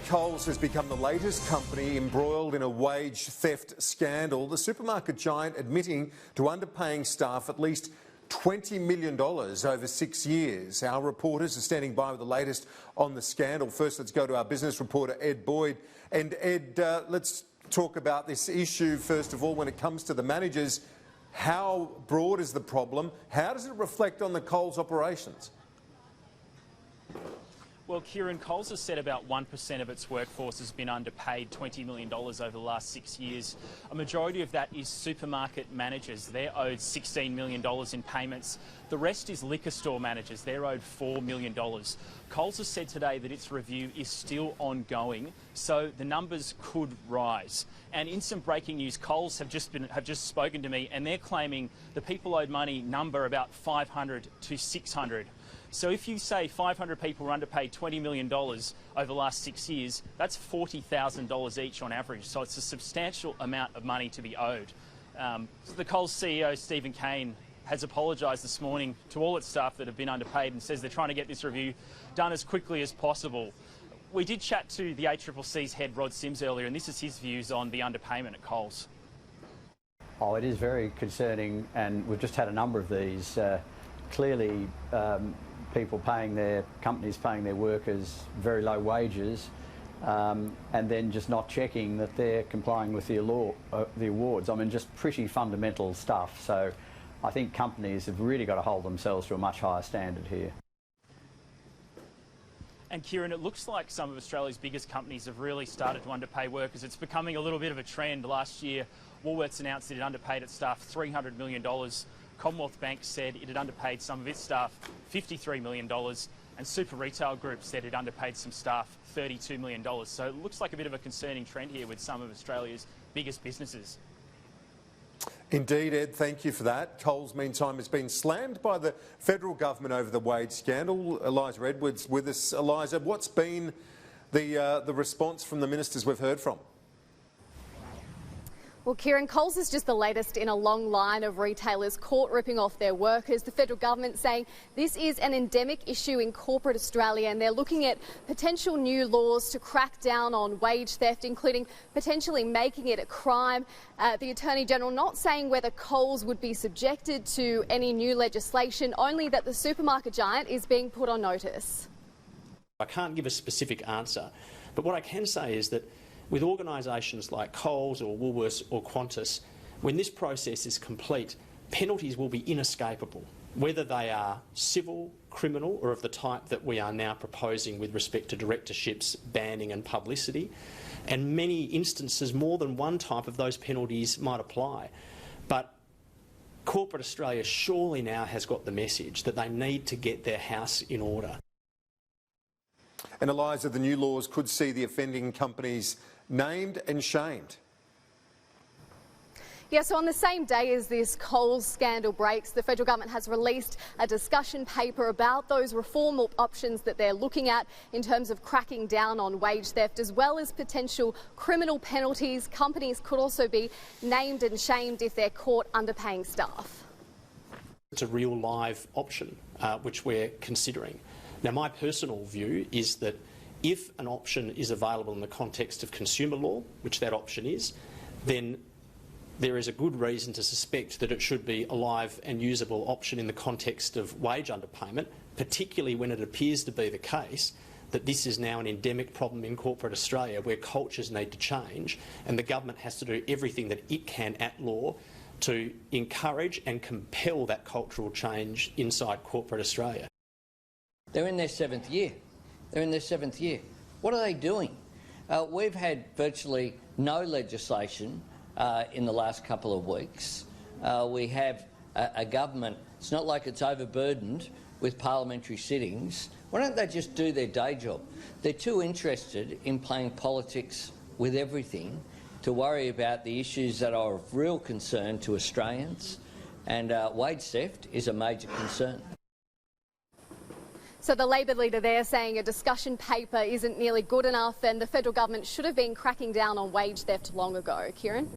Coles has become the latest company embroiled in a wage theft scandal. The supermarket giant admitting to underpaying staff at least $20 million over 6 years. Our reporters are standing by with the latest on the scandal. First, let's go to our business reporter, Ed Boyd. And Ed, let's talk about this issue first of all when it comes to the managers. How broad is the problem? How does it reflect on the Coles operations? Well, Kieran, Coles has said about 1% of its workforce has been underpaid $20 million over the last 6 years. A majority of that is supermarket managers. They're owed $16 million in payments. The rest is liquor store managers. They're owed $4 million. Coles has said today that its review is still ongoing, so the numbers could rise. And in some breaking news, Coles have just spoken to me, and they're claiming the people owed money number about 500 to 600. So if you say 500 people were underpaid $20 million over the last 6 years, that's $40,000 each on average. So it's a substantial amount of money to be owed. The Coles CEO Steven Cain has apologised this morning to all its staff that have been underpaid and says they're trying to get this review done as quickly as possible. We did chat to the ACCC's head, Rod Sims, earlier, and this is his views on the underpayment at Coles. Oh, it is very concerning, and we've just had a number of these. Clearly, companies paying their workers very low wages, and then just not checking that they're complying with the awards. I mean, just pretty fundamental stuff. So I think companies have really got to hold themselves to a much higher standard here. And Kieran, it looks like some of Australia's biggest companies have really started to underpay workers. It's becoming a little bit of a trend. Last year, Woolworths announced that it underpaid its staff $300 million. Commonwealth Bank said it had underpaid some of its staff $53 million, and Super Retail Group said it underpaid some staff $32 million. So it looks like a bit of a concerning trend here with some of Australia's biggest businesses. Indeed, Ed, thank you for that. Coles, meantime, has been slammed by the federal government over the wage scandal. Eliza Edwards with us. Eliza, what's been the response from the ministers we've heard from? Well, Kieran, Coles is just the latest in a long line of retailers caught ripping off their workers. The federal government saying this is an endemic issue in corporate Australia, and they're looking at potential new laws to crack down on wage theft, including potentially making it a crime. The Attorney-General not saying whether Coles would be subjected to any new legislation, only that the supermarket giant is being put on notice. I can't give a specific answer, but what I can say is that with organisations like Coles or Woolworths or Qantas, when this process is complete, penalties will be inescapable, whether they are civil, criminal, or of the type that we are now proposing with respect to directorships, banning and publicity. And many instances, more than one type of those penalties might apply. But corporate Australia surely now has got the message that they need to get their house in order. And Eliza, the new laws could see the offending companies named and shamed. Yeah, so on the same day as this Coles scandal breaks, the federal government has released a discussion paper about those reform options that they're looking at in terms of cracking down on wage theft, as well as potential criminal penalties. Companies could also be named and shamed if they're caught underpaying staff. It's a real live option, which we're considering. Now, my personal view is that if an option is available in the context of consumer law, which that option is, then there is a good reason to suspect that it should be a live and usable option in the context of wage underpayment, particularly when it appears to be the case that this is now an endemic problem in corporate Australia where cultures need to change, and the government has to do everything that it can at law to encourage and compel that cultural change inside corporate Australia. They're in their 7th year. They're in their 7th year. What are they doing? We've had virtually no legislation in the last couple of weeks. We have a government, it's not like it's overburdened with parliamentary sittings. Why don't they just do their day job? They're too interested in playing politics with everything to worry about the issues that are of real concern to Australians, and wage theft is a major concern. So the Labor leader there saying a discussion paper isn't nearly good enough and the federal government should have been cracking down on wage theft long ago. Kieran?